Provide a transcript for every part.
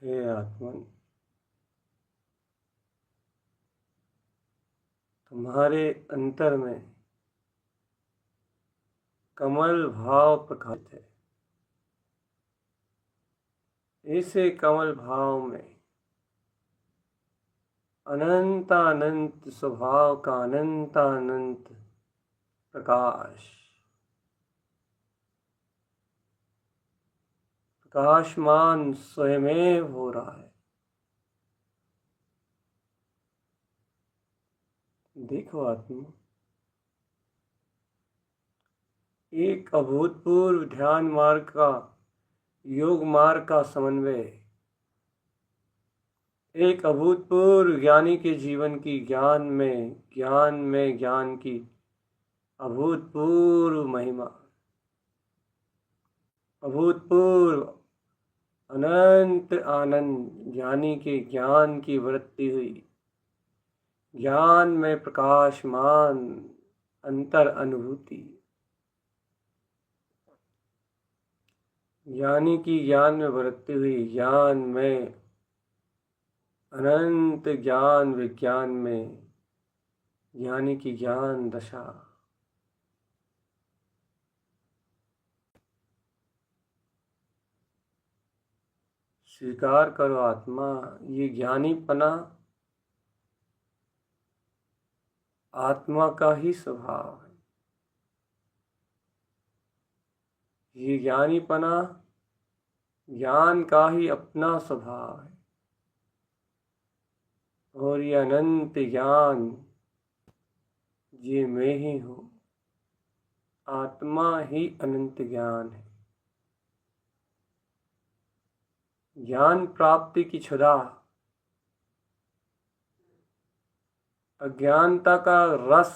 हे आत्मन, तुम्हारे अंतर में कमल भाव प्रकाशित है। ऐसे कमल भाव में अनंतानंत स्वभाव का अनंतानंत प्रकाश प्रकाशमान स्वयमेव हो रहा है। देखो आत्मा, एक अभूतपूर्व ध्यान मार्ग का, योग मार्ग का समन्वय, एक अभूतपूर्व ज्ञानी के जीवन की ज्ञान में ज्ञान की अभूतपूर्व महिमा, अभूतपूर्व अनंत आनंद, ज्ञानी के ज्ञान की वृत्ति हुई, ज्ञान में प्रकाशमान अंतर अनुभूति, ज्ञानी की ज्ञान में वृत्ति हुई, ज्ञान में अनंत ज्ञान, विज्ञान में ज्ञानी की ज्ञान दशा। स्वीकार करो आत्मा, ये ज्ञानीपना आत्मा का ही स्वभाव है। ये ज्ञानीपना ज्ञान का ही अपना स्वभाव है। और ये अनंत ज्ञान ये मैं ही हूँ। आत्मा ही अनंत ज्ञान है। ज्ञान प्राप्ति की क्षुधा अज्ञानता का रस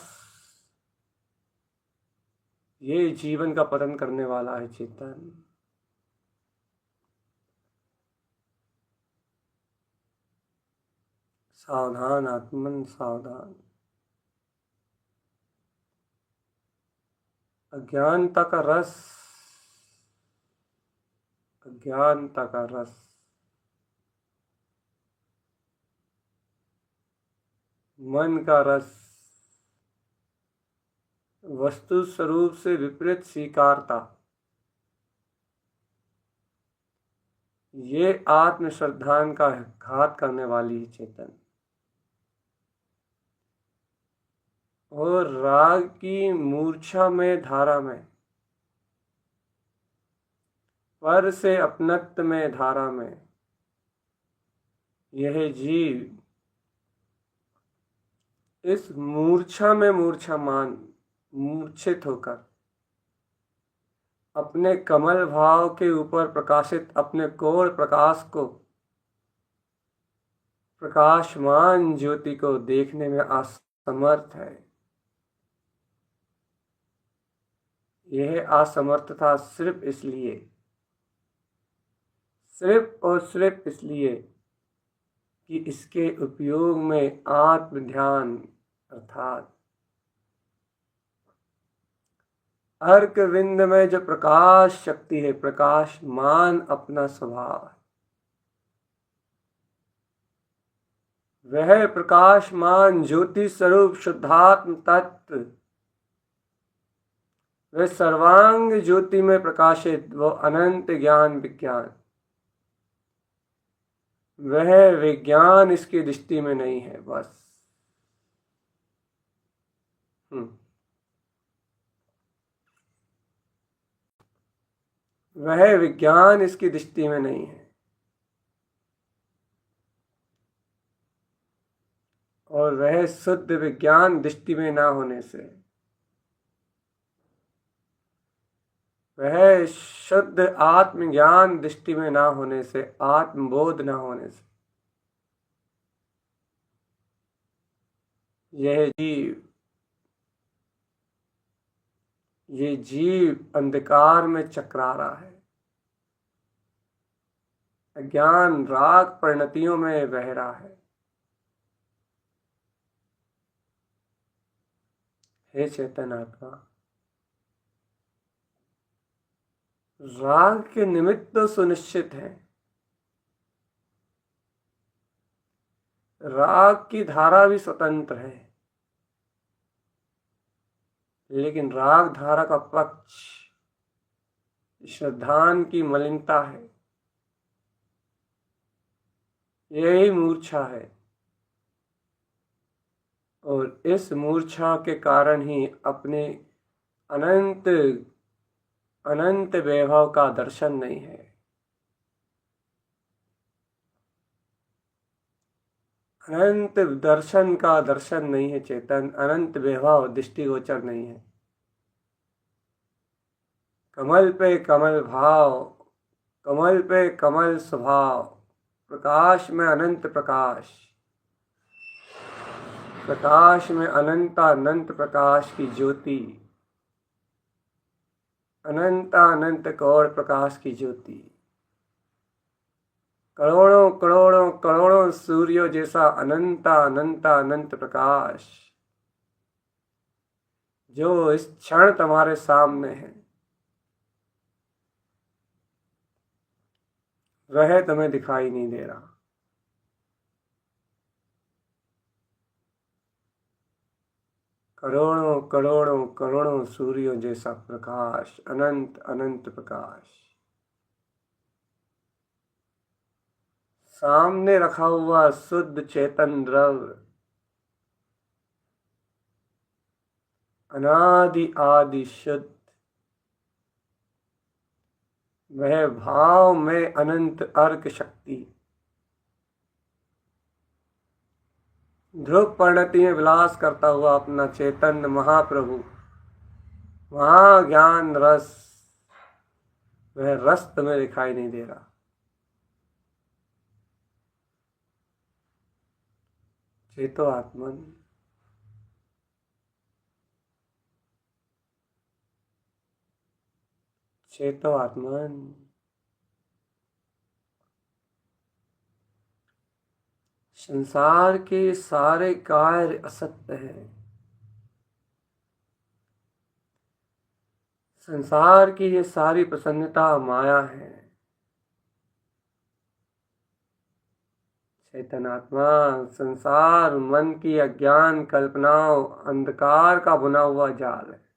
ये जीवन का पतन करने वाला है चेतन। सावधान आत्मन सावधान। अज्ञानता का रस, अज्ञानता का रस मन का रस, वस्तु स्वरूप से विपरीत स्वीकारता, ये आत्म श्रद्धान का घात करने वाली चेतन। और राग की मूर्छा में धारा में, पर से अपनत्व में धारा में यह जीव इस मूर्छा में मूर्छित होकर अपने कमल भाव के ऊपर प्रकाशित अपने कोर प्रकाश को, प्रकाशमान ज्योति को देखने में असमर्थ है। यह असमर्थता सिर्फ और सिर्फ इसलिए कि इसके उपयोग में आत्म ध्यान अर्थात अर्क विंद में जो प्रकाश शक्ति है, प्रकाशमान अपना स्वभाव है, वह प्रकाशमान ज्योति स्वरूप शुद्धात्म तत्व, वह सर्वांग ज्योति में प्रकाशित वो अनंत ज्ञान विज्ञान, वह विज्ञान इसकी दृष्टि में नहीं है। बस वह विज्ञान इसकी दृष्टि में नहीं है। और वह शुद्ध विज्ञान दृष्टि में ना होने से, वह शुद्ध आत्मज्ञान दृष्टि में ना होने से, आत्मबोध ना होने से ये जीव अंधकार में चकरा रहा है, अज्ञान राग परिणतियों में बह रहा है। हे चेतन आत्मा, राग के निमित्त तो सुनिश्चित है, राग की धारा भी स्वतंत्र है, लेकिन राग धारा का पक्ष श्रद्धान की मलिनता है, यही मूर्छा है। और इस मूर्छा के कारण ही अपने अनंत वैभव का दर्शन नहीं है। अनंत दर्शन का दर्शन नहीं है चेतन, अनंत वैभव दृष्टिगोचर नहीं है। कमल पे कमल भाव, कमल पे कमल स्वभाव, प्रकाश में अनंत प्रकाश, प्रकाश में अनंत प्रकाश की ज्योति, अनंत कौड़ प्रकाश की ज्योति, करोड़ों करोड़ों करोड़ों सूर्यों जैसा अनंत प्रकाश जो इस क्षण तुम्हारे सामने है, वह तुम्हें दिखाई नहीं दे रहा। करोड़ों करोड़ों करोड़ों सूर्यों जैसा प्रकाश, अनंत प्रकाश। सामने रखा हुआ शुद्ध चेतन द्रव्य अनादि आदि शुद्ध, वह भाव में अनंत अर्क शक्ति ध्रुव परिणति में विलास करता हुआ अपना चैतन्य महाप्रभु, महाज्ञान रस, वह रस तुम्हें दिखाई नहीं दे रहा। चेतो आत्मन, चेतो आत्मन। संसार के सारे कार्य असत्य हैं। संसार की ये सारी प्रसन्नता माया है। चैतनात्मा, संसार मन की अज्ञान कल्पनाओं, अंधकार का बुना हुआ जाल है।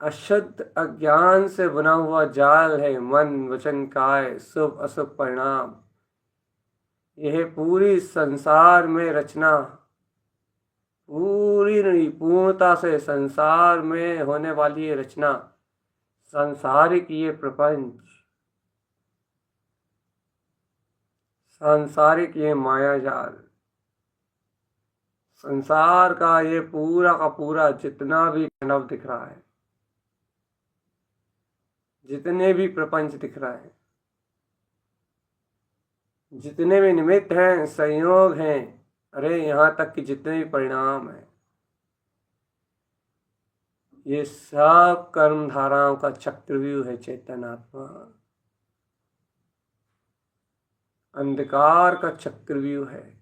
अशुद्ध अज्ञान से बना हुआ जाल है मन वचन काय, शुभ अशुभ परिणाम। यह पूरी संसार में रचना, पूरी पूर्णता से संसार में होने वाली ये रचना, सांसारिक ये प्रपंच, सांसारिक ये माया जाल, संसार का ये पूरा का पूरा जितना भी मानव दिख रहा है, जितने भी प्रपंच दिख रहा है, जितने भी निमित्त हैं, संयोग हैं, अरे यहाँ तक कि जितने भी परिणाम हैं, ये सब कर्म धाराओं का चक्रव्यूह है। चैतनात्मा अंधकार का चक्रव्यूह है।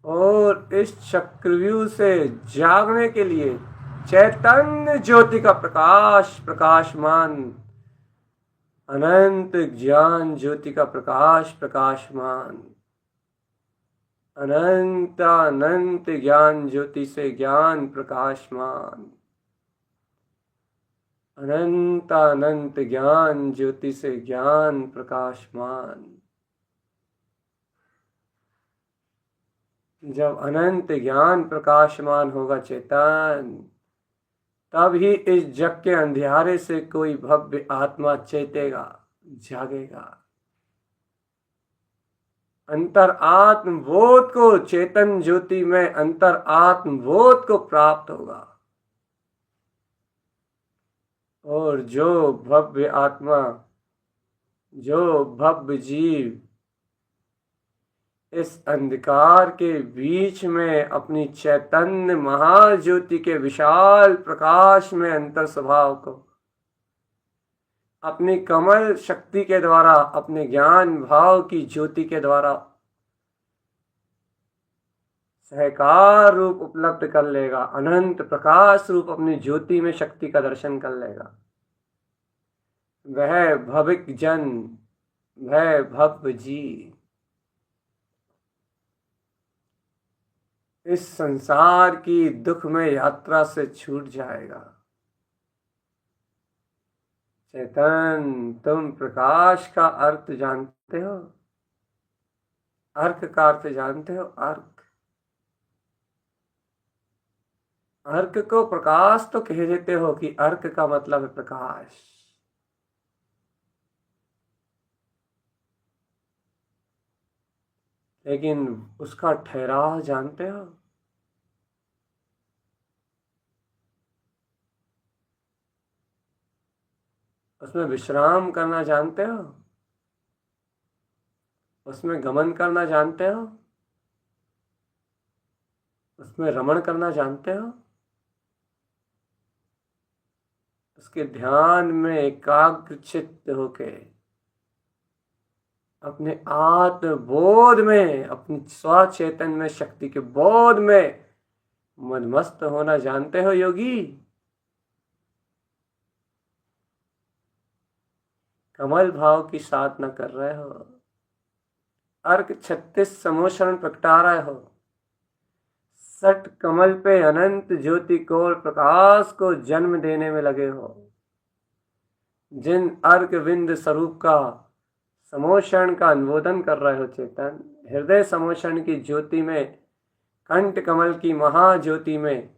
और इस चक्रव्यूह से जागने के लिए चैतन्य ज्योति का प्रकाश, प्रकाशमान अनंत ज्ञान ज्योति का प्रकाश, प्रकाशमान अनंत अनंत ज्ञान ज्योति से ज्ञान प्रकाशमान, अनंत अनंत ज्ञान ज्योति से ज्ञान प्रकाशमान। जब अनंत ज्ञान प्रकाशमान होगा चेतन, तब ही इस जग के अंधियारे से कोई भव्य आत्मा चेतेगा, जागेगा। अंतर आत्म बोध को, चेतन ज्योति में अंतर आत्म बोध को प्राप्त होगा। और जो भव्य आत्मा, जो भव्य जीव इस अंधकार के बीच में अपनी चैतन्य महाज्योति के विशाल प्रकाश में अंतर स्वभाव को अपनी कमल शक्ति के द्वारा, अपने ज्ञान भाव की ज्योति के द्वारा सहकार रूप उपलब्ध कर लेगा, अनंत प्रकाश रूप अपनी ज्योति में शक्ति का दर्शन कर लेगा, वह भविक जन, वह भव्य जी इस संसार की दुखमय यात्रा से छूट जाएगा। चेतन, तुम प्रकाश का अर्थ जानते हो? अर्क का अर्थ जानते हो? अर्क, अर्क को प्रकाश तो कह देते हो कि अर्क का मतलब है प्रकाश। लेकिन उसका ठहराव जानते हो? उसमें विश्राम करना जानते हो? उसमें गमन करना जानते हो? उसमें रमण करना जानते हो? उसके ध्यान में एकाग्र चित्त होके अपने आत्म बोध में, अपनी स्वचेतन में, शक्ति के बोध में मदमस्त होना जानते हो योगी? कमल भाव की साधना कर रहे हो, अर्क 36 समोषण प्रगटा रहे हो, सट कमल पे अनंत ज्योति कोर प्रकाश को जन्म देने में लगे हो, जिन अर्क विंद स्वरूप का समोषण का अनुमोदन कर रहे हो चेतन, हृदय समोषण की ज्योति में, कंठ कमल की महाज्योति में,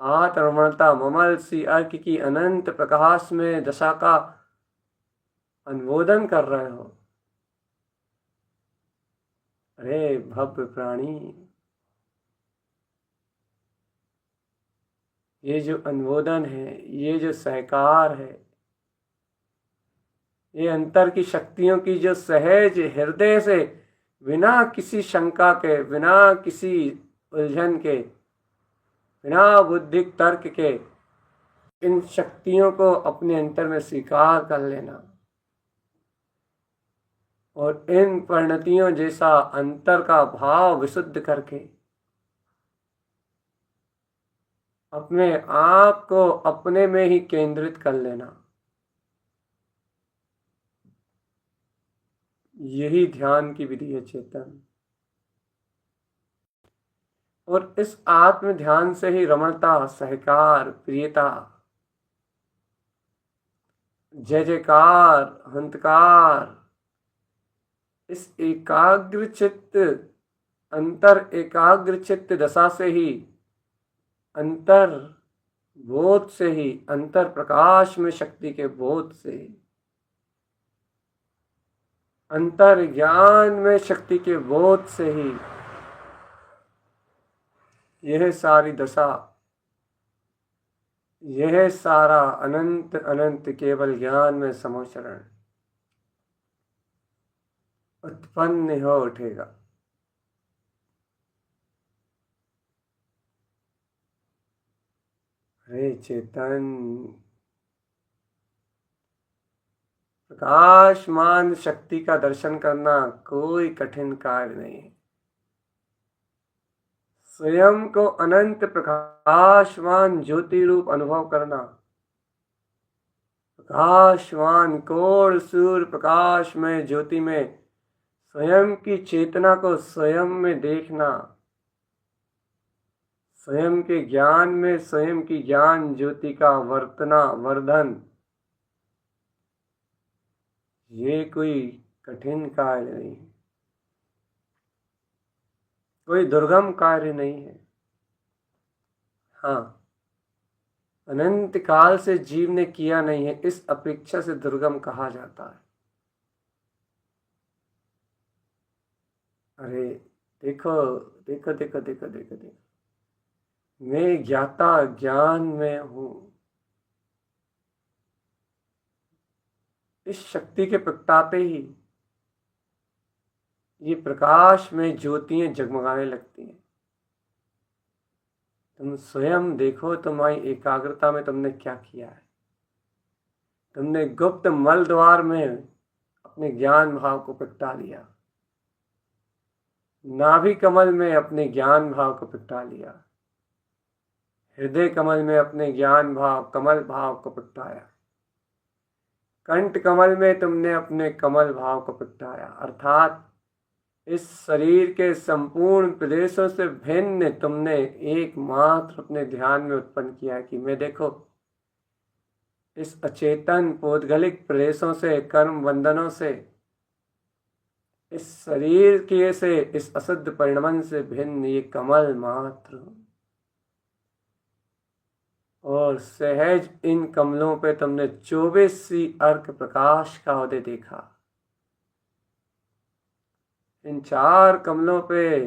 आत्मरमणता ममल सी अर्क की अनंत प्रकाश में दशा का अनुमोदन कर रहे हो। अरे भव्य प्राणी, ये जो अनुमोदन है, ये जो सहकार है, ये अंतर की शक्तियों की जो सहज हृदय से बिना किसी शंका के, बिना किसी उलझन के, बिना बुद्धिक तर्क के इन शक्तियों को अपने अंतर में स्वीकार कर लेना और इन परिणतियों जैसा अंतर का भाव विशुद्ध करके अपने आप को अपने में ही केंद्रित कर लेना, यही ध्यान की विधि है चेतन। और इस आत्म ध्यान से ही रमणता, सहकार, प्रियता, जय जयकार, हंतकार, इस एकाग्र चित्त, अंतर एकाग्र चित्त दशा से ही, अंतर बोध से ही, अंतर प्रकाश में शक्ति के बोध से ही, अंतर ज्ञान में शक्ति के बोध से ही यह सारी दशा, यह सारा अनंत अनंत केवल ज्ञान में समोचरण उत्पन्न हो उठेगा। हे चेतन, प्रकाशमान शक्ति का दर्शन करना कोई कठिन कार्य नहीं है। स्वयं को अनंत प्रकाशवान ज्योति रूप अनुभव करना, प्रकाशवान कोण सूर्य प्रकाश में ज्योति में स्वयं की चेतना को स्वयं में देखना, स्वयं के ज्ञान में स्वयं की ज्ञान ज्योति का वर्तना वर्धन, ये कोई कठिन कार्य नहीं है, कोई दुर्गम कार्य नहीं है। हाँ, अनंत काल से जीव ने किया नहीं है, इस अपेक्षा से दुर्गम कहा जाता है। अरे देखो देखो देखो देखो देखो देखो, मैं ज्ञाता ज्ञान में हूं, इस शक्ति के प्रगटाते ही ये प्रकाश में ज्योतियां जगमगाने लगती हैं। तुम स्वयं देखो, तुम्हारी एकाग्रता में तुमने क्या किया है। तुमने गुप्त मल द्वार में अपने ज्ञान भाव को प्रगटा लिया, नाभि कमल में अपने ज्ञान भाव को प्रगटा लिया, हृदय कमल में अपने ज्ञान भाव कमल भाव को प्रगटाया, कंठ कमल में तुमने अपने कमल भाव को प्रगटाया। अर्थात इस शरीर के संपूर्ण प्रदेशों से भिन्न तुमने एकमात्र अपने ध्यान में उत्पन्न किया कि मैं देखो इस अचेतन पौद्गलिक प्रदेशों से, कर्म बंधनों से, इस शरीर के से, इस अशुद्ध परिणमन से भिन्न ये कमल मात्र, और सहज इन कमलों पे तुमने 24 अर्क प्रकाश का उदय देखा। इन 4 कमलों पे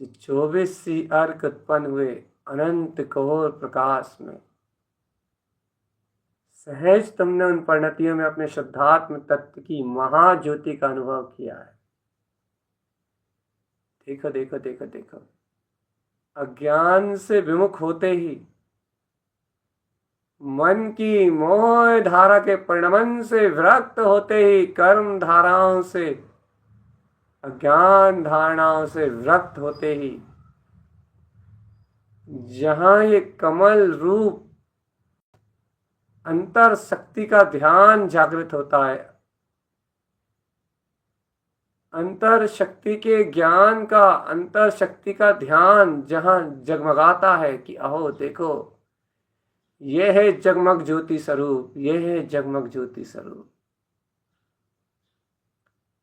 जो 24 अर्क उत्पन्न हुए अनंत कोर प्रकाश में, सहज तुमने उन परिणतियों में अपने शुद्धात्म तत्व की महाज्योति का अनुभव किया है। देखो देखो देखो देखो, अज्ञान से विमुख होते ही, मन की मोह धारा के परिणमन से विरक्त होते ही, कर्म धाराओं से, अज्ञान धारणाओं से विरक्त होते ही, जहां ये कमल रूप अंतर शक्ति का ध्यान जागृत होता है, अंतर शक्ति के ज्ञान का, अंतर शक्ति का ध्यान जहाँ जगमगाता है कि अहो देखो, ये है जगमग ज्योति स्वरूप, ये है जगमग ज्योति स्वरूप,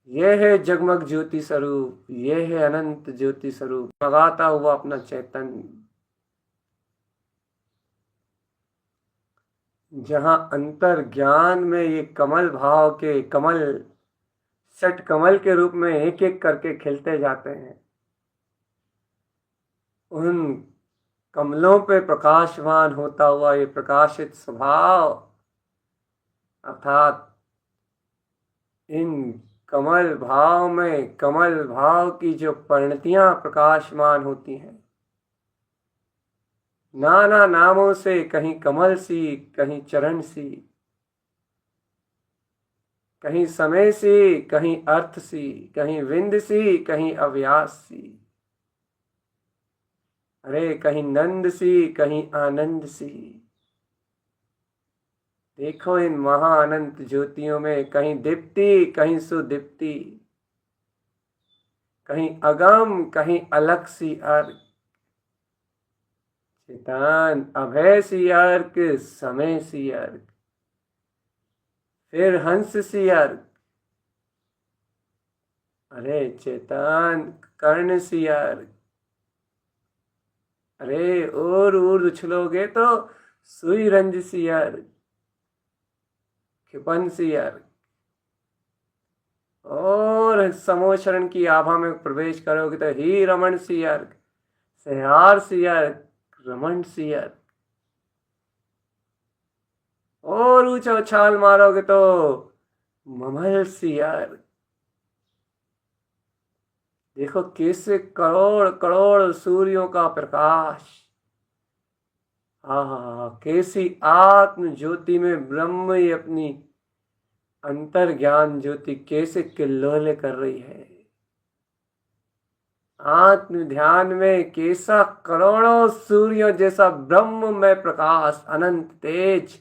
ये है जगमग ज्योति स्वरूप, ये है अनंत ज्योति स्वरूप, जगाता हुआ अपना चैतन्य। जहाँ अंतर ज्ञान में ये कमल भाव के कमल षट कमल के रूप में एक एक करके खिलते जाते हैं, उन कमलों पे प्रकाशमान होता हुआ ये प्रकाशित स्वभाव, अर्थात इन कमल भाव में कमल भाव की जो परिणतियां प्रकाशमान होती हैं, नाना नामों से, कहीं कमल सी, कहीं चरण सी, कहीं समय सी, कहीं अर्थ सी, कहीं विंद सी, कहीं अव्यास सी, अरे कहीं नंद सी, कहीं आनंद सी। देखो इन महाअनंत ज्योतियों में कहीं दीप्ति, कहीं सुदीप्ति, कहीं अगम, कहीं अलग सी अर्क, चेतन अभय सी अर्क, समय सी अर्क, फिर हंस सी अर्क, अरे चेतन कर्ण सी अर्क, अरे और उछलोगे तो सुई रंज सी अर्क, क्षिपन सी अर्क, और समोशरण की आभा में प्रवेश करोगे तो ही रमण सी अर्क, सहार सी अर्क, रमण सी अर्क, और ऊंचा उछाल मारोगे तो ममल सी अर्क। देखो कैसे करोड़ करोड़ सूर्यों का प्रकाश, कैसी आत्म ज्योति में ब्रह्म ही अपनी अंतर ज्ञान ज्योति कैसे किल्लोले कर रही है। आत्म ध्यान में कैसा करोड़ों सूर्यों जैसा ब्रह्म में प्रकाश, अनंत तेज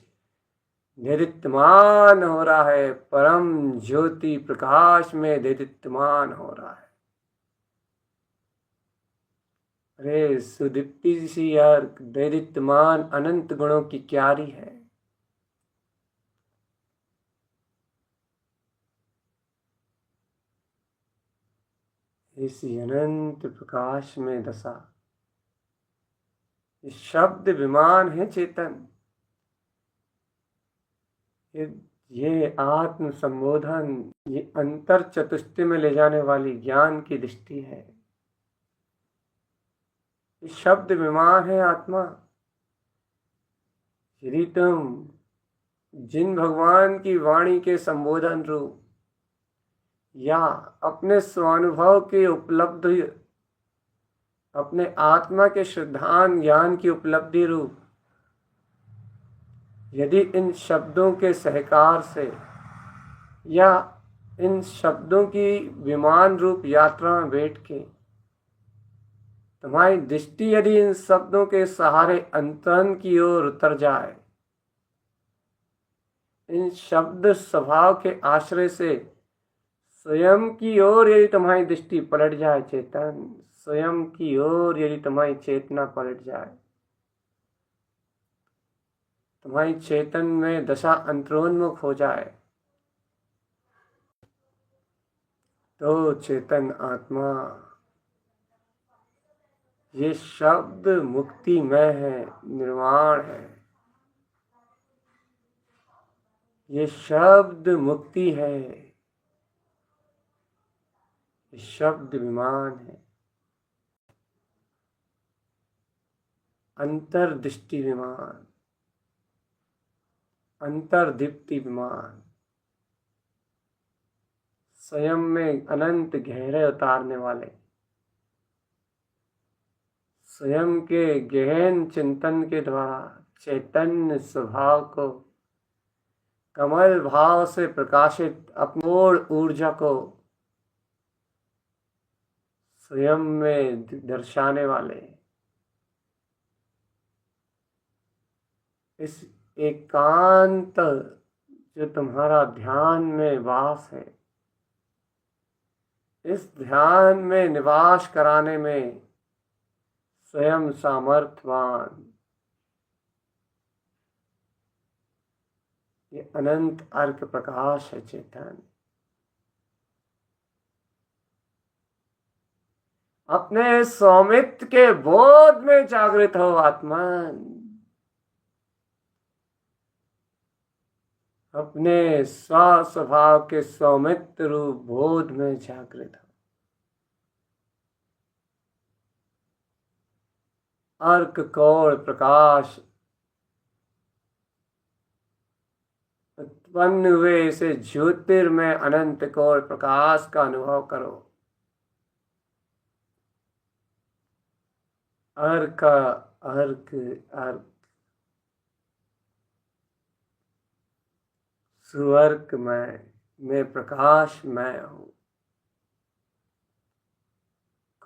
दीप्तमान हो रहा है, परम ज्योति प्रकाश में दीप्तमान हो रहा है। अरे सुदीप्ति सी अर्क, दीप्तमान अनंत गुणों की क्यारी है। इसी अनंत प्रकाश में दशा, ये शब्द विमान है चेतन, ये आत्म संबोधन, ये अंतर चतुष्टय में ले जाने वाली ज्ञान की दृष्टि है। ये शब्द विमान है आत्मा। यदि तुम जिन भगवान की वाणी के संबोधन रूप या अपने स्वानुभव के उपलब्धि, अपने आत्मा के शुद्धान ज्ञान की उपलब्धि रूप, यदि इन शब्दों के सहकार से या इन शब्दों की विमान रूप यात्रा में बैठ के तुम्हारी दृष्टि यदि इन शब्दों के सहारे अंतरंग की ओर उतर जाए, इन शब्द स्वभाव के आश्रय से स्वयं की ओर यदि तुम्हारी दृष्टि पलट जाए, चेतन स्वयं की ओर यदि तुम्हारी चेतना पलट जाए, तुम्हारी चेतन में दशा अंतरोन्मुख हो जाए, तो चेतन आत्मा, ये शब्द मुक्तिमय है, निर्वाण है। ये शब्द मुक्ति है, ये शब्द विमान है, अंतर्दृष्टि विमान, अंतर्दीप्ति विमान, स्वयं में अनंत गहरे उतारने वाले, स्वयं के गहन चिंतन के द्वारा चैतन्य स्वभाव को कमल भाव से प्रकाशित अपूर्ण ऊर्जा को स्वयं में दर्शाने वाले इस एकांत जो तुम्हारा ध्यान में वास है, इस ध्यान में निवास कराने में स्वयं सामर्थ्यवान ये अनंत अर्क प्रकाश है चेतन। अपने स्वामित्व के बोध में जागृत हो आत्मन। अपने स्वभाव के स्वामित्व रूप बोध में जागृत हो। अर्क कौर प्रकाश उत्पन्न हुए इसे ज्योतिर्मय अनंत कौर प्रकाश का अनुभव करो। अर्क अर्क अर्क सुअर्क मैं प्रकाश मैं हूं।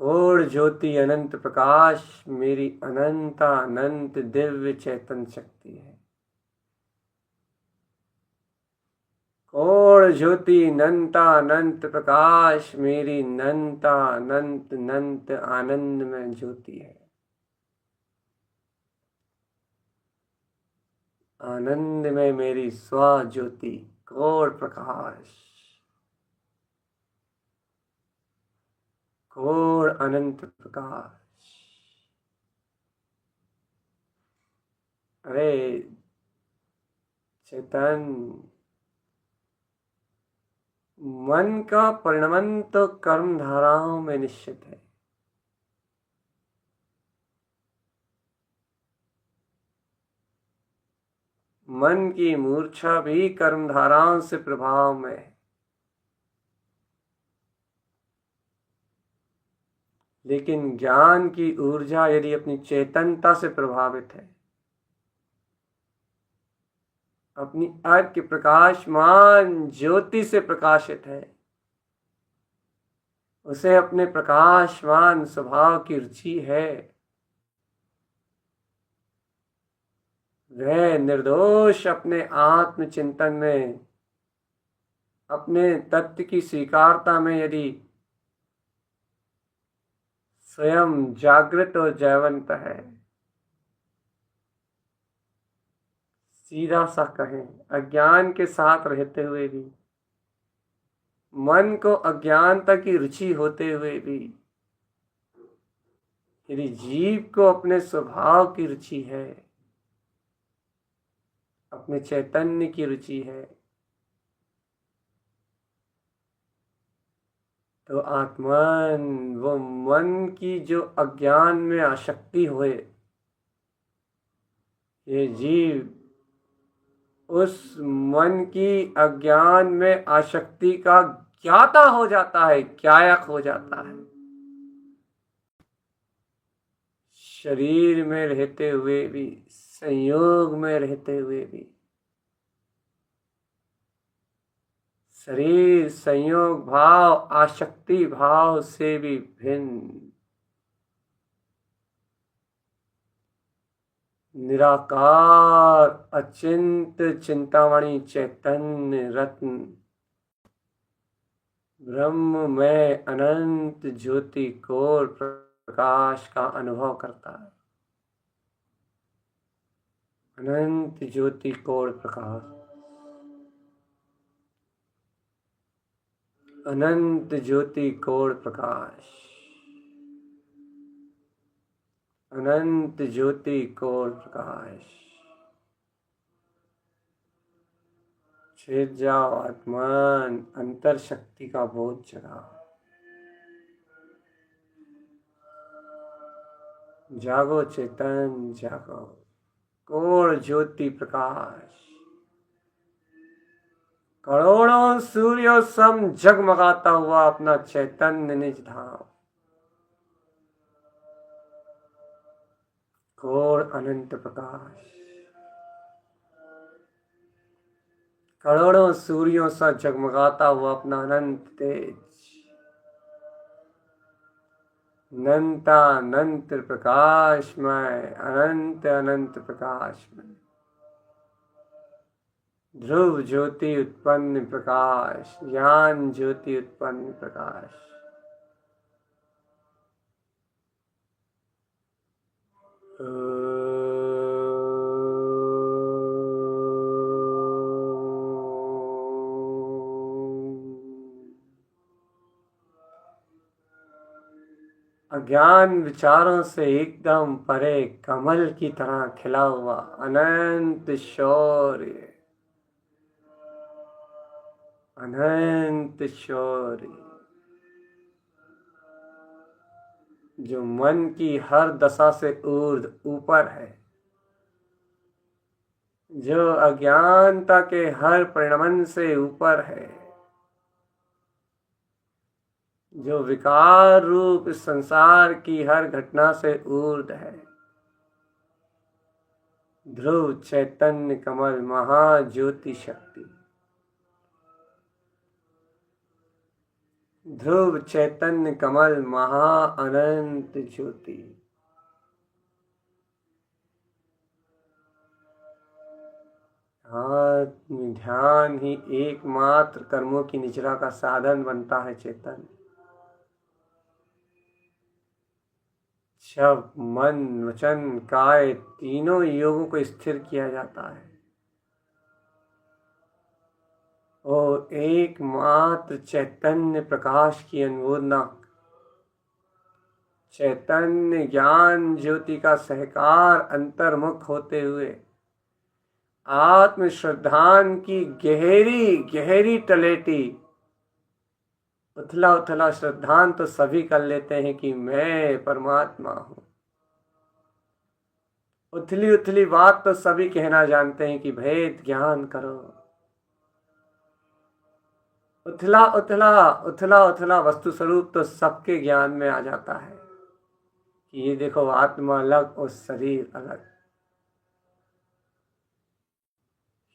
कोण ज्योति अनंत प्रकाश मेरी अनंता अनंत दिव्य चेतन शक्ति है। कोण ज्योति अनंता अनंत प्रकाश मेरी अनंता अनंत अनंत आनंद में ज्योति है। आनंद में मेरी स्व ज्योति कोण प्रकाश कोण अनंत प्रकाश। अरे चेतन, मन का परिणमन तो कर्म धाराओं में निश्चित है। मन की मूर्छा भी कर्म धाराओं से प्रभाव में है। लेकिन ज्ञान की ऊर्जा यदि अपनी चेतनता से प्रभावित है, अपनी अर्क प्रकाशमान ज्योति से प्रकाशित है, उसे अपने प्रकाशमान स्वभाव की रुचि है, वह निर्दोष अपने आत्मचिंतन में अपने तत्व की स्वीकारता में यदि स्वयं जागृत और जयवंत है, सीधा सा कहें अज्ञान के साथ रहते हुए भी, मन को अज्ञानता की रुचि होते हुए भी, यदि जीव को अपने स्वभाव की रुचि है, अपने चैतन्य की रुचि है, तो आत्मन वो मन की जो अज्ञान में आसक्ति होए, ये जीव उस मन की अज्ञान में आसक्ति का ज्ञाता हो जाता है, ज्ञायक हो जाता है। शरीर में रहते हुए भी, संयोग में रहते हुए भी, शरीर संयोग भाव आसक्ति भाव से भी भिन्न निराकार अचिंत चिंतामणि चैतन्य रत्न ब्रह्म में अनंत ज्योति कोर प्रकाश का अनुभव करता है। अनंत ज्योति कोर प्रकाश, अनंत ज्योति कोर प्रकाश, अनंत ज्योति कोर प्रकाश। छिद जाओ आत्मान, अंतर शक्ति का बोध जगाओ। जागो चेतन जागो, कोर ज्योति प्रकाश, करोड़ों सूर्यों सम जगमगाता हुआ अपना चैतन्य निज धाम, कोर अनंत प्रकाश, करोड़ों सूर्यों सा जगमगाता हुआ अपना अनंत तेज, अनंता अनंत प्रकाशमय, अनंत अनंत प्रकाशमय, ध्रुव ज्योति उत्पन्न प्रकाश, ज्ञान ज्योति उत्पन्न प्रकाश, अज्ञान विचारों से एकदम परे कमल की तरह खिला हुआ अनंत शौर्य, अनंत शौर्य जो मन की हर दशा से ऊर्ध्व ऊपर है, जो अज्ञानता के हर परिणमन से ऊपर है, जो विकार रूप इस संसार की हर घटना से ऊर्ध्व है। ध्रुव चैतन्य कमल महाज्योति शक्ति, ध्रुव चैतन्य कमल महा अनंत ज्योति। आत्म ध्यान ही एकमात्र कर्मों की निचरा का साधन बनता है। चेतन जब मन वचन काय तीनों योगों को स्थिर किया जाता है और एकमात्र चैतन्य प्रकाश की अनुमोदना, चैतन्य ज्ञान ज्योति का सहकार अंतर्मुख होते हुए आत्म श्रद्धान की गहरी गहरी तलेटी, उथला उथला श्रद्धान तो सभी कर लेते हैं कि मैं परमात्मा हूं। उथली उथली बात तो सभी कहना जानते हैं कि भेद ज्ञान करो। उथला उथला उथला उथला वस्तु स्वरूप तो सबके ज्ञान में आ जाता है कि ये देखो आत्मा अलग और शरीर अलग।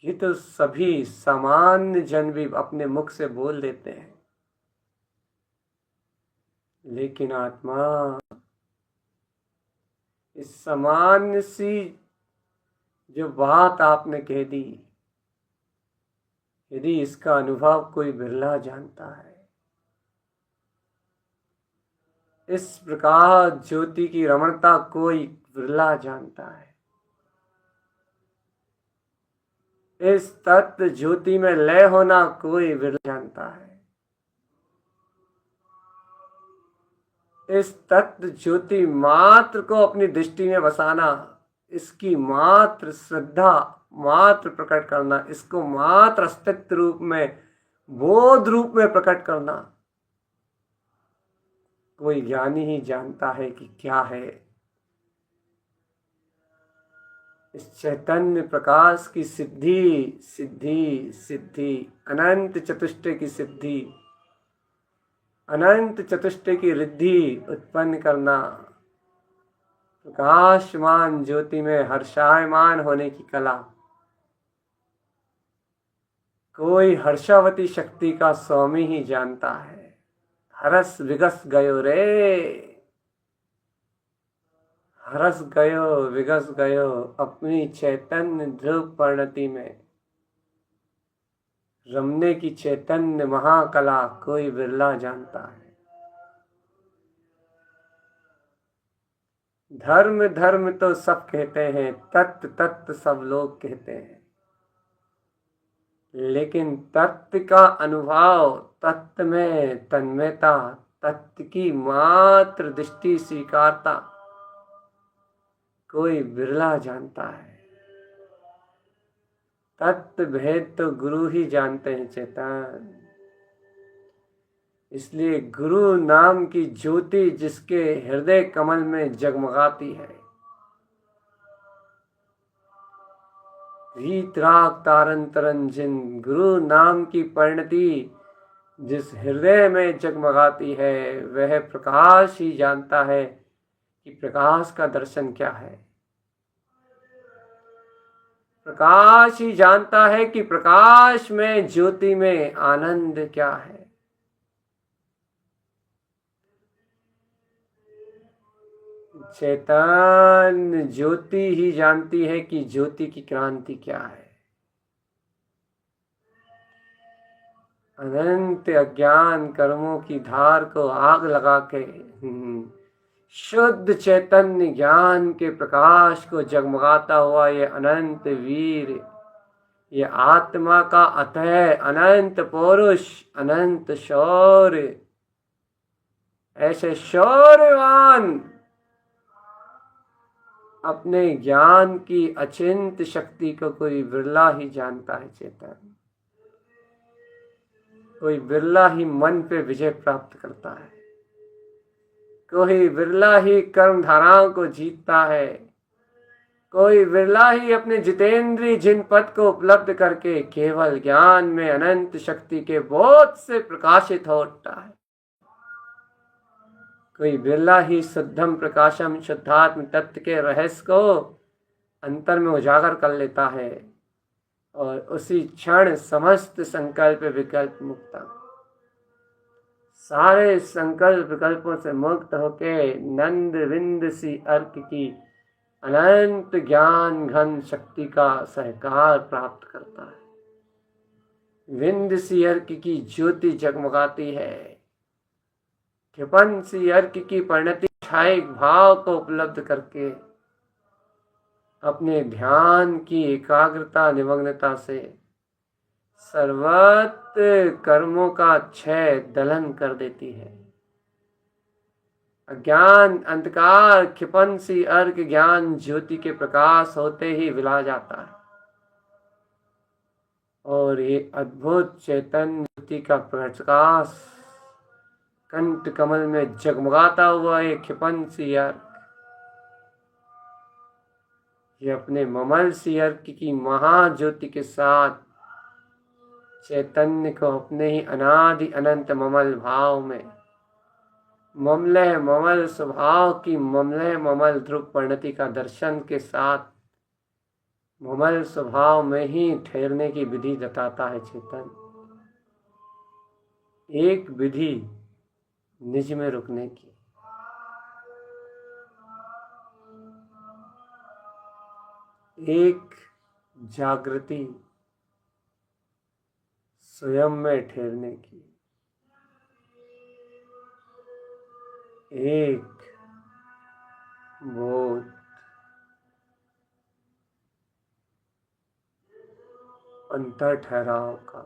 ये तो सभी सामान्य जन भी अपने मुख से बोल देते हैं, लेकिन आत्मा इस सामान्य सी जो बात आपने कह दी, यदि इसका अनुभव कोई बिरला जानता है, इस प्रकार ज्योति की रमणता कोई बिरला जानता है, इस तत्व ज्योति में लय होना कोई बिरला जानता है, इस तत्व ज्योति मात्र को अपनी दृष्टि में बसाना, इसकी मात्र श्रद्धा मात्र प्रकट करना, इसको मात्र अस्तित्व रूप में बोध रूप में प्रकट करना, कोई ज्ञानी ही जानता है कि क्या है। इस चैतन्य प्रकाश की सिद्धि सिद्धि सिद्धि, अनंत चतुष्टय की सिद्धि, अनंत चतुष्टय की रिद्धि उत्पन्न करना, प्रकाशमान ज्योति में हर्षायमान होने की कला, कोई हर्षावती शक्ति का स्वामी ही जानता है। हरस विगस गयो रे, हरस गयो विगस गयो अपनी चैतन्य ध्रुव परिणति में रमने की चैतन्य महाकला कोई बिरला जानता है। धर्म धर्म तो सब कहते हैं, तत्व तत्व सब लोग कहते हैं, लेकिन तत्व का अनुभव, तत्व में तन्मयता, तत्व की मात्र दृष्टि स्वीकारता कोई बिरला जानता है। तत्व भेद तो गुरु ही जानते हैं चेतन। इसलिए गुरु नाम की ज्योति जिसके हृदय कमल में जगमगाती है, वीतराग तारन तरंजिन, गुरु नाम की परिणति जिस हृदय में जगमगाती है, वह प्रकाश ही जानता है कि प्रकाश का दर्शन क्या है। प्रकाश ही जानता है कि प्रकाश में ज्योति में आनंद क्या है। चैतन्य ज्योति ही जानती है कि ज्योति की क्रांति क्या है। अनंत अज्ञान कर्मों की धार को आग लगा के शुद्ध चैतन्य ज्ञान के प्रकाश को जगमगाता हुआ ये अनंत वीर, ये आत्मा का अतः अनंत पुरुष, अनंत शौर्य, ऐसे शौर्यवान अपने ज्ञान की अचिंत शक्ति को कोई बिरला ही जानता है। चेतन कोई बिरला ही मन पे विजय प्राप्त करता है, कोई बिरला ही कर्म धाराओं को जीतता है, कोई बिरला ही अपने जितेंद्रीय जिन पद को उपलब्ध करके केवल ज्ञान में अनंत शक्ति के बोध से प्रकाशित हो उठता है। कोई बिरला ही शुद्धम प्रकाशम शुद्धात्म तत्व के रहस्य को अंतर में उजागर कर लेता है और उसी क्षण समस्त संकल्प विकल्प मुक्त, सारे संकल्प विकल्पों से मुक्त होके नंद विंद सी अर्क की अनंत ज्ञान घन शक्ति का सहकार प्राप्त करता है। विंद सी अर्क की ज्योति जगमगाती है, क्षिपन सी अर्क की परिणति छायिक भाव को उपलब्ध करके अपने ध्यान की एकाग्रता निमग्नता से सर्वत्र कर्मों का क्षय दलन कर देती है। अज्ञान अंधकार क्षिपन सी अर्घ ज्ञान ज्योति के प्रकाश होते ही विला जाता है और ये अद्भुत चैतन्य ज्योति का प्रकाश कंठ कमल में जगमगाता हुआ एक क्षिपन सी अर्घ, ये अपने ममल सी अर्घ की महाज्योति के साथ चैतन्य को अपने ही अनादि अनंत ममल भाव में, ममलय ममल स्वभाव की ममलय ममल ध्रुव परिणति का दर्शन के साथ ममल स्वभाव में ही ठहरने की विधि बताता है चेतन। एक विधि निज में रुकने की, एक जागृति स्वयं में ठहरने की, एक बोध अंतर ठहराव का।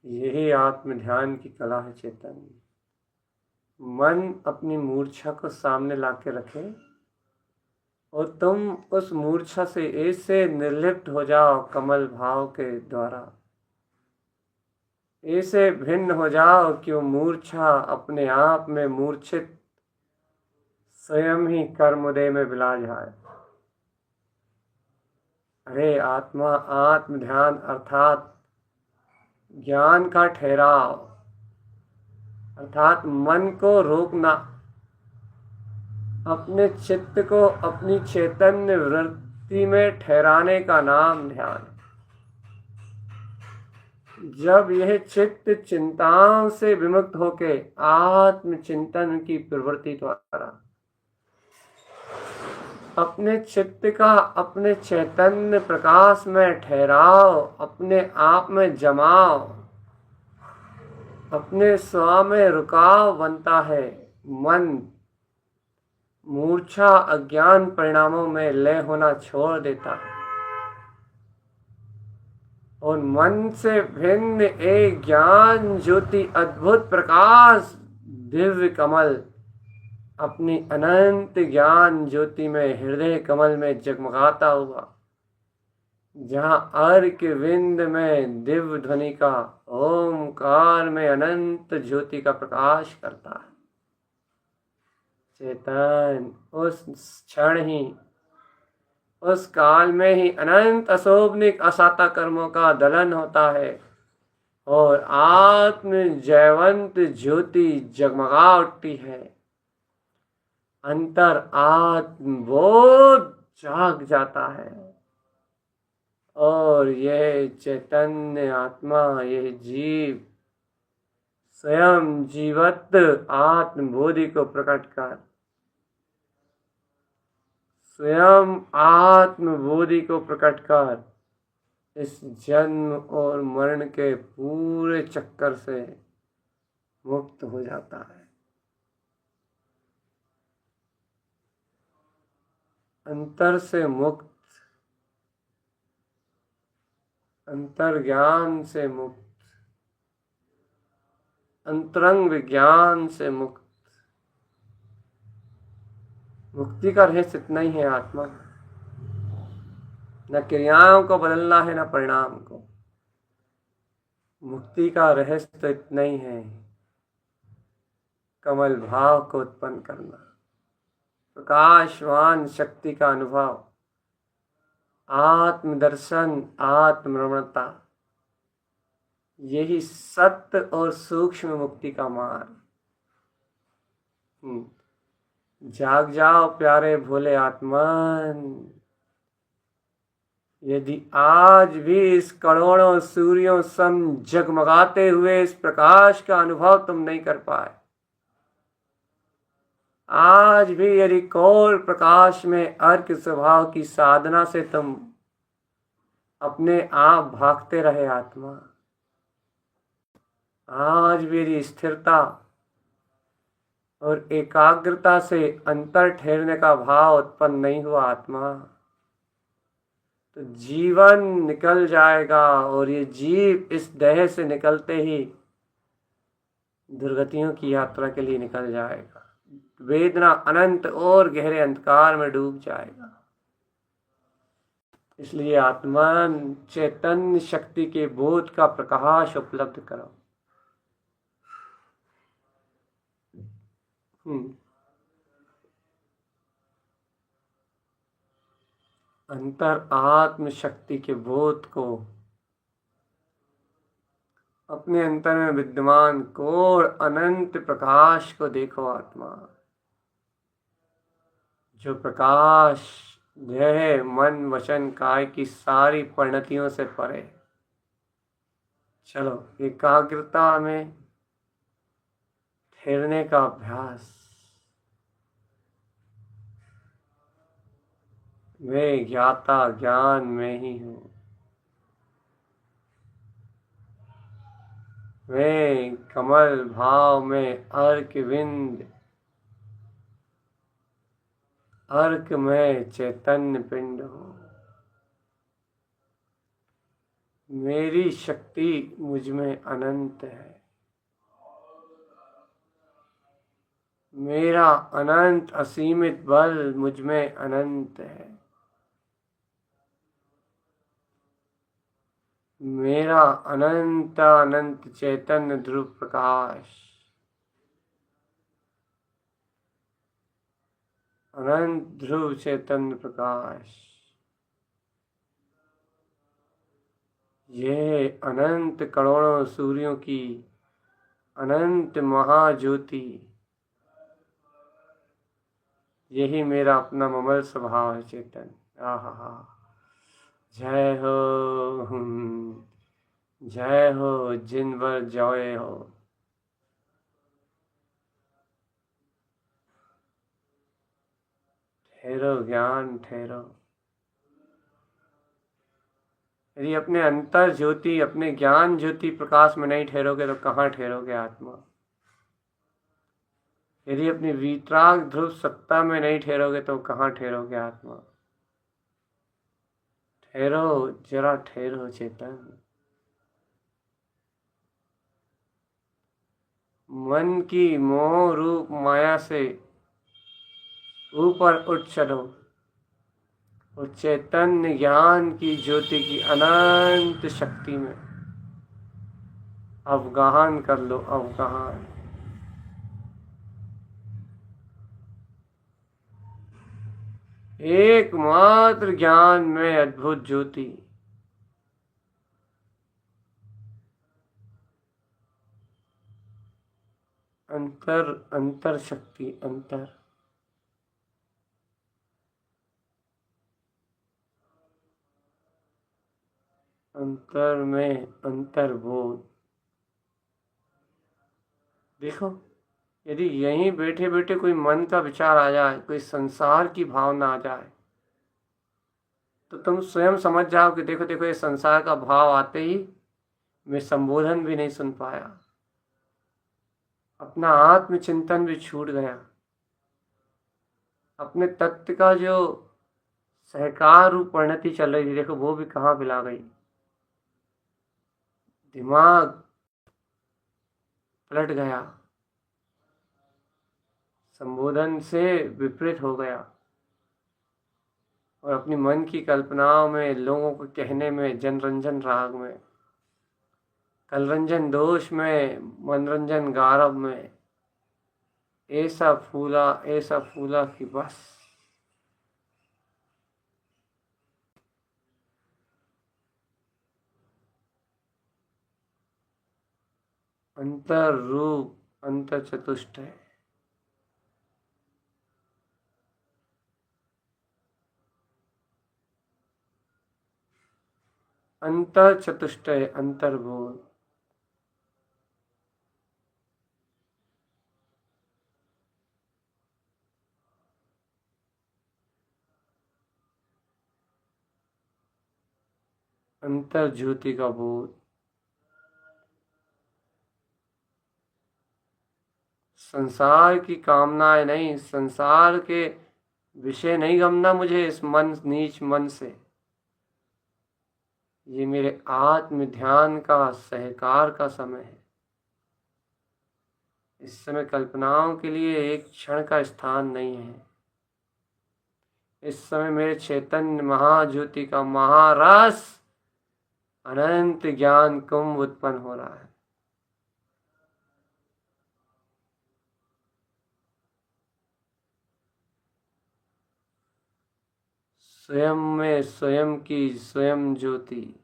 यही आत्म ध्यान की कला है चैतन्य। मन अपनी मूर्छा को सामने लाके रखे और तुम उस मूर्छा से ऐसे निर्लिप्त हो जाओ कमल भाव के द्वारा, ऐसे भिन्न हो जाओ कि वो मूर्छा अपने आप में मूर्छित स्वयं ही कर्मोदय में विला जाए। अरे आत्मा आत्म ध्यान अर्थात ज्ञान का ठहराव, अर्थात मन को रोकना, अपने चित्त को अपनी चैतन्य वृत्ति में ठहराने का नाम ध्यान। जब यह चित्त चिंताओं से विमुक्त होके आत्म चिंतन की प्रवृत्ति द्वारा अपने चित्त का अपने चैतन्य प्रकाश में ठहराव, अपने आप में जमाव, अपने स्व में रुकाव बनता है, मन मूर्छा अज्ञान परिणामों में लय होना छोड़ देता है और मन से भिन्न एक ज्ञान ज्योति अद्भुत प्रकाश दिव्य कमल अपनी अनंत ज्ञान ज्योति में हृदय कमल में जगमगाता हुआ, जहाँ अर्क विंद में दिव्य ध्वनि का ओमकार में अनंत ज्योति का प्रकाश करता है। चेतन उस क्षण ही, उस काल में ही अनंत अशोभनिक असाता कर्मों का दलन होता है और आत्म जयवंत ज्योति जगमगा उठती है। अंतर आत्मबोध जाग जाता है और यह चैतन्य आत्मा, यह जीव स्वयं जीवत आत्मबोधि को प्रकट कर, स्वयं आत्मबोधि को प्रकट कर इस जन्म और मरण के पूरे चक्कर से मुक्त हो जाता है। अंतर से मुक्त, अंतर ज्ञान से मुक्त, अंतरंग विज्ञान से मुक्त। मुक्ति का रहस्य इतना ही है आत्मा, न क्रियाओं को बदलना है न परिणाम को। मुक्ति का रहस्य तो इतना ही है, कमल भाव को उत्पन्न करना, प्रकाशवान शक्ति का अनुभव, आत्मदर्शन, आत्मरमणता, यही सत्य और सूक्ष्म मुक्ति का मार्ग। जाग जाओ प्यारे भोले आत्मन। यदि आज भी इस करोड़ों सूर्यों सम जगमगाते हुए इस प्रकाश का अनुभव तुम नहीं कर पाए, आज भी यदि कौर प्रकाश में अर्क स्वभाव की साधना से तुम अपने आप भागते रहे आत्मा, आज भी यदि स्थिरता और एकाग्रता से अंतर ठहरने का भाव उत्पन्न नहीं हुआ आत्मा, तो जीवन निकल जाएगा और ये जीव इस देह से निकलते ही दुर्गतियों की यात्रा के लिए निकल जाएगा। वेदना अनंत और गहरे अंधकार में डूब जाएगा। इसलिए आत्मन चैतन्य शक्ति के बोध का प्रकाश उपलब्ध करो। अंतर आत्म शक्ति के बोध को, अपने अंतर में विद्यमान कोर अनंत प्रकाश को देखो आत्मा, जो प्रकाश देह मन वचन काय की सारी परिणतियों से परे। चलो एकाग्रता में ठहरने का अभ्यास। मैं ज्ञाता ज्ञान में ही हूँ, मैं कमल भाव में अर्क विंद, अर्क में चैतन्य पिंड हूँ। मेरी शक्ति मुझ में अनंत है। मेरा अनंत असीमित बल मुझ में अनंत है। मेरा अनंत अनंत चैतन्य ध्रुव प्रकाश, अनंत ध्रुव चैतन्य प्रकाश, यह अनंत करोड़ों सूर्यों की अनंत महाज्योति, यही मेरा अपना ममल स्वभाव है चेतन। आहा, जय हो, जय हो, जिनवर जय हो। ठहरो ज्ञान, ठहरो। यदि अपने अंतर ज्योति, अपने ज्ञान ज्योति प्रकाश में नहीं ठहरोगे तो कहाँ ठहरोगे आत्मा। यदि अपनी वीतराग ध्रुव सत्ता में नहीं ठहरोगे तो कहाँ ठहरोगे आत्मा। ठहरो, जरा ठहरो चेतन। मन की मोह रूप माया से ऊपर उठ चलो और चैतन्य ज्ञान की ज्योति की अनंत शक्ति में अवगाहन कर लो, अवगाहन। एकमात्र ज्ञान में अद्भुत ज्योति, अंतर अंतर शक्ति, अंतर अंतर में अंतर्बोध। देखो, यदि यहीं बैठे बैठे कोई मन का विचार आ जाए, कोई संसार की भावना आ जाए, तो तुम स्वयं समझ जाओ कि देखो देखो, ये संसार का भाव आते ही मैं संबोधन भी नहीं सुन पाया, अपना आत्मचिंतन भी छूट गया, अपने तत्व का जो सहकार रूप परिणति चल रही थी, देखो वो भी कहाँ पिला गई। दिमाग पलट गया, संबोधन से विपरीत हो गया और अपनी मन की कल्पनाओं में, लोगों को कहने में, जनरंजन राग में, कलरंजन दोष में, मनोरंजन गारव में ऐसा फूला कि बस। अंतर रूप, अंतर चतुष्टय, अंतर चतुष्टय, अंतर्बोध। अंतर ज्योति का बोध। संसार की कामनाएं नहीं, संसार के विषय नहीं गमना मुझे इस मन, नीच मन से। ये मेरे आत्म ध्यान का सहकार का समय है। इस समय कल्पनाओं के लिए एक क्षण का स्थान नहीं है। इस समय मेरे चैतन्य महाज्योति का महारस अनंत ज्ञान कुंभ उत्पन्न हो रहा है। स्वयं में स्वयं की स्वयं ज्योति।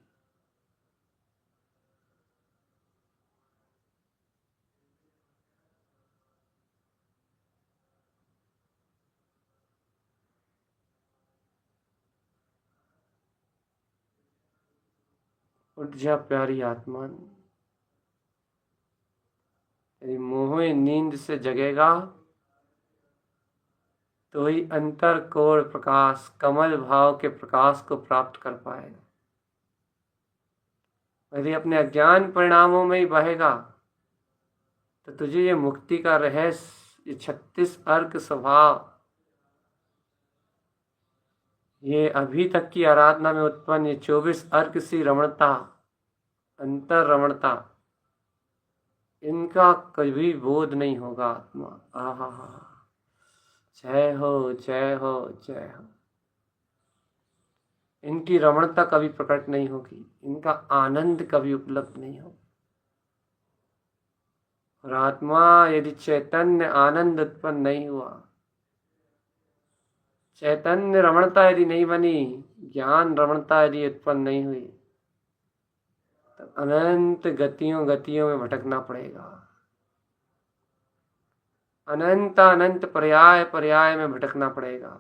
उठ जा प्यारी आत्मा। यदि मोह नींद से जगेगा तो ही अंतर कोण प्रकाश, कमल भाव के प्रकाश को प्राप्त कर पाएगा। यदि अपने अज्ञान परिणामों में ही बहेगा तो तुझे ये मुक्ति का रहस्य, ये 36 अर्क स्वभाव, ये अभी तक की आराधना में उत्पन्न ये 24 अर्क सी रमणता, अंतर रमणता, इनका कभी बोध नहीं होगा आत्मा। आहा हा, जय हो जय हो जय हो। इनकी रमणता कभी प्रकट नहीं होगी, इनका आनंद कभी उपलब्ध नहीं होगा। और आत्मा यदि चैतन्य आनंद उत्पन्न नहीं हुआ, चैतन्य रमणता यदि नहीं बनी, ज्ञान रमणता यदि उत्पन्न नहीं हुई, तो अनंत गतियों गतियों में भटकना पड़ेगा। अनंत अनंत पर्याय पर्याय में भटकना पड़ेगा।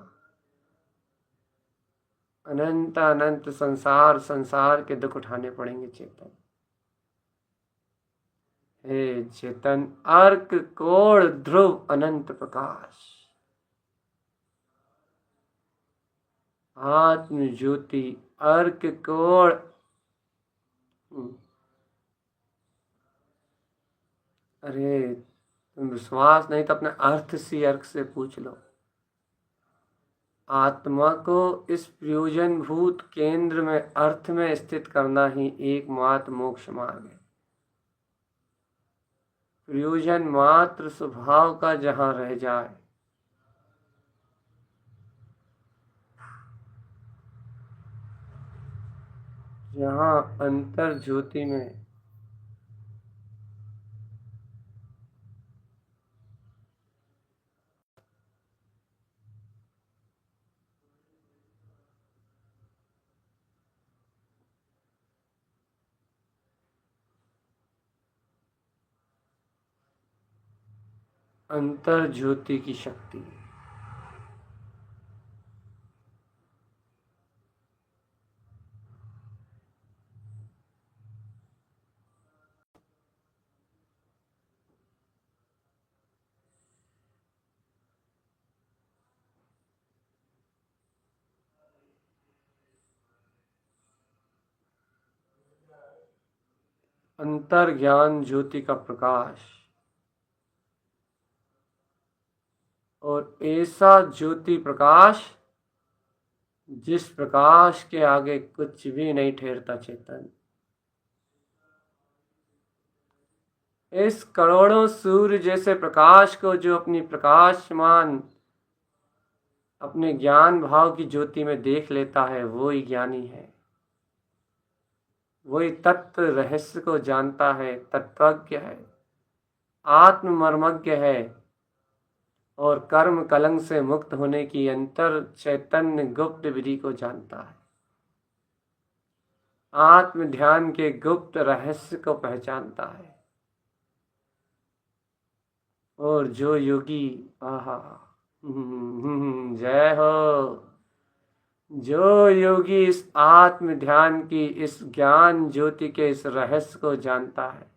अनंत अनंत संसार संसार के दुख उठाने पड़ेंगे चेतन। हे चेतन अर्क कोण ध्रुव अनंत प्रकाश, आत्म ज्योति अर्क कोण। अरे तुम विश्वास नहीं तो अपने अर्थ सी अर्क से पूछ लो। आत्मा को इस प्रयोजनभूत केंद्र में अर्थ में स्थित करना ही एकमात्र मोक्ष मार्ग है। प्रयोजन मात्र स्वभाव का जहां रह जाए, जहां अंतर ज्योति में अंतर ज्योति की शक्ति, अंतर ज्ञान ज्योति का प्रकाश, और ऐसा ज्योति प्रकाश जिस प्रकाश के आगे कुछ भी नहीं ठहरता चेतन। इस करोड़ों सूर्य जैसे प्रकाश को जो अपनी प्रकाशमान अपने ज्ञान भाव की ज्योति में देख लेता है, वो ही ज्ञानी है। वही तत्व रहस्य को जानता है, तत्वज्ञ है, आत्ममर्मज्ञ है, और कर्म कलंक से मुक्त होने की अंतर चैतन्य गुप्त विधि को जानता है, आत्म ध्यान के गुप्त रहस्य को पहचानता है। और जो योगी, आहा जय हो, जो योगी इस आत्म ध्यान की इस ज्ञान ज्योति के इस रहस्य को जानता है,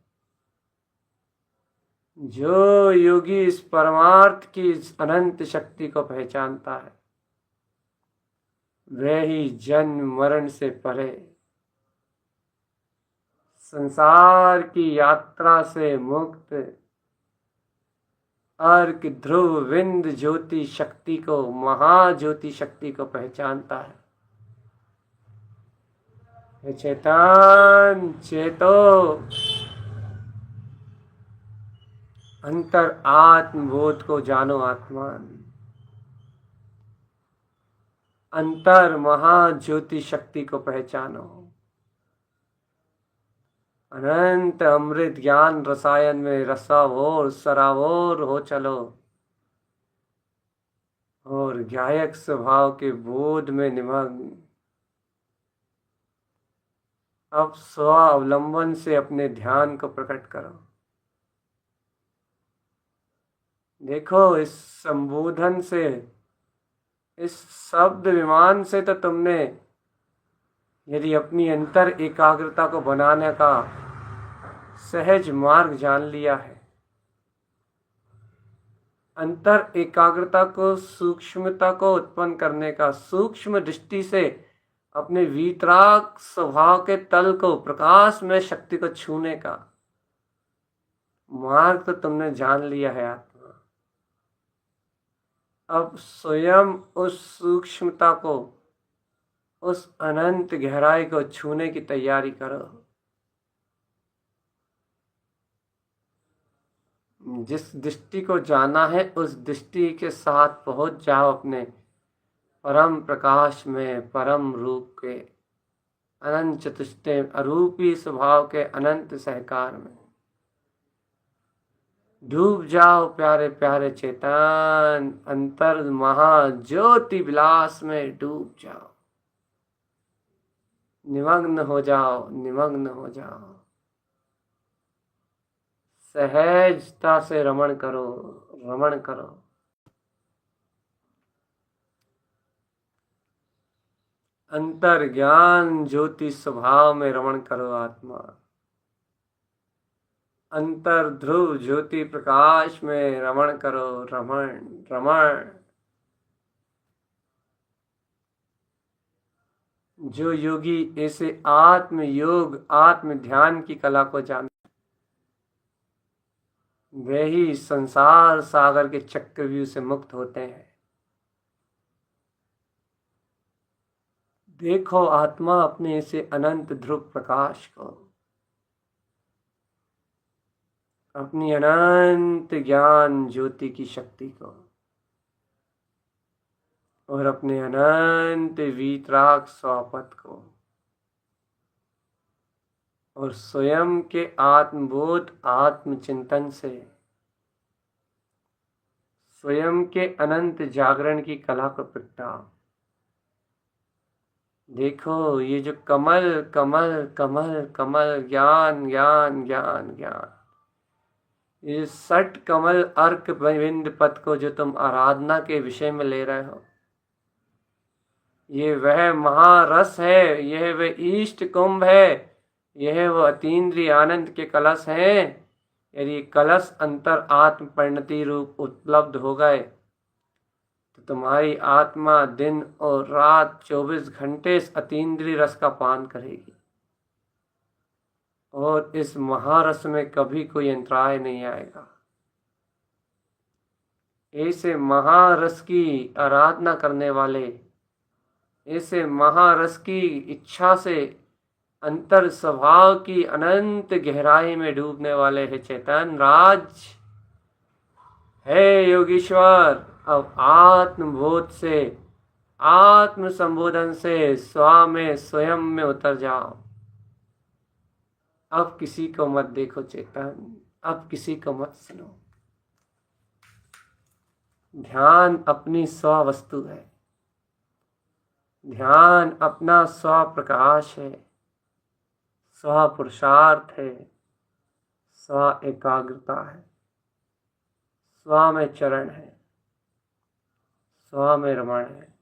जो योगी इस परमार्थ की इस अनंत शक्ति को पहचानता है, वह ही जन्म मरण से परे संसार की यात्रा से मुक्त अर्क ध्रुव विंद ज्योति शक्ति को, महाज्योति शक्ति को पहचानता है। हे चेतन चेतो, अंतर आत्मबोध को जानो आत्मान, अंतर महाज्योति शक्ति को पहचानो, अनंत अमृत ज्ञान रसायन में रसावोर सरावोर हो चलो, और गायक स्वभाव के बोध में निमग्न अब स्व अवलंबन से अपने ध्यान को प्रकट करो। देखो इस संबोधन से, इस शब्द विमान से तो तुमने यदि अपनी अंतर एकाग्रता को बनाने का सहज मार्ग जान लिया है, अंतर एकाग्रता को, सूक्ष्मता को उत्पन्न करने का, सूक्ष्म दृष्टि से अपने वीतराग स्वभाव के तल को, प्रकाश में शक्ति को छूने का मार्ग तो तुमने जान लिया है आत्मा। अब स्वयं उस सूक्ष्मता को, उस अनंत गहराई को छूने की तैयारी करो। जिस दृष्टि को जाना है उस दृष्टि के साथ पहुंच जाओ अपने परम प्रकाश में, परम रूप के अनंत चतुष्टय अरूपी स्वभाव के अनंत सहकार में डूब जाओ प्यारे प्यारे चेतन। अंतर महाज्योति विलास में डूब जाओ, निमग्न हो जाओ, निमग्न हो जाओ। सहजता से रमण करो, रमण करो। अंतर ज्ञान ज्योति स्वभाव में रमण करो आत्मा। अंतर ध्रुव ज्योति प्रकाश में रमण करो, रमण रमण। जो योगी ऐसे आत्म योग आत्म ध्यान की कला को जानते वे ही संसार सागर के चक्रव्यूह से मुक्त होते हैं। देखो आत्मा अपने से अनंत ध्रुव प्रकाश को, अपनी अनंत ज्ञान ज्योति की शक्ति को और अपने अनंत वीतराग स्वापत को और स्वयं के आत्मबोध आत्मचिंतन से स्वयं के अनंत जागरण की कला को प्रगटाओ। देखो ये जो कमल कमल कमल कमल ज्ञान ज्ञान ज्ञान ज्ञान, ये 60 कमल अर्क बिंद पद को जो तुम आराधना के विषय में ले रहे हो, ये वह महारस है, यह वह इष्ट कुंभ है, यह वह अतीन्द्रिय आनंद के कलश हैं। यदि कलश अंतर आत्म परिणति रूप उपलब्ध हो गए तो तुम्हारी आत्मा दिन और रात 24 घंटे इस अतीन्द्रिय रस का पान करेगी और इस महारस में कभी कोई अंतराय नहीं आएगा। ऐसे महारस की आराधना करने वाले, ऐसे महारस की इच्छा से अंतर स्वभाव की अनंत गहराई में डूबने वाले है चेतन राज, हे योगीश्वर। अब आत्मबोध से, आत्म संबोधन से स्वयं में उतर जाओ। अब किसी को मत देखो चेतन, अब किसी को मत सुनो। ध्यान अपनी स्व वस्तु है, ध्यान अपना स्व प्रकाश है, स्व पुरुषार्थ है, स्व एकाग्रता है, स्व में चरण है, स्व में रमण है।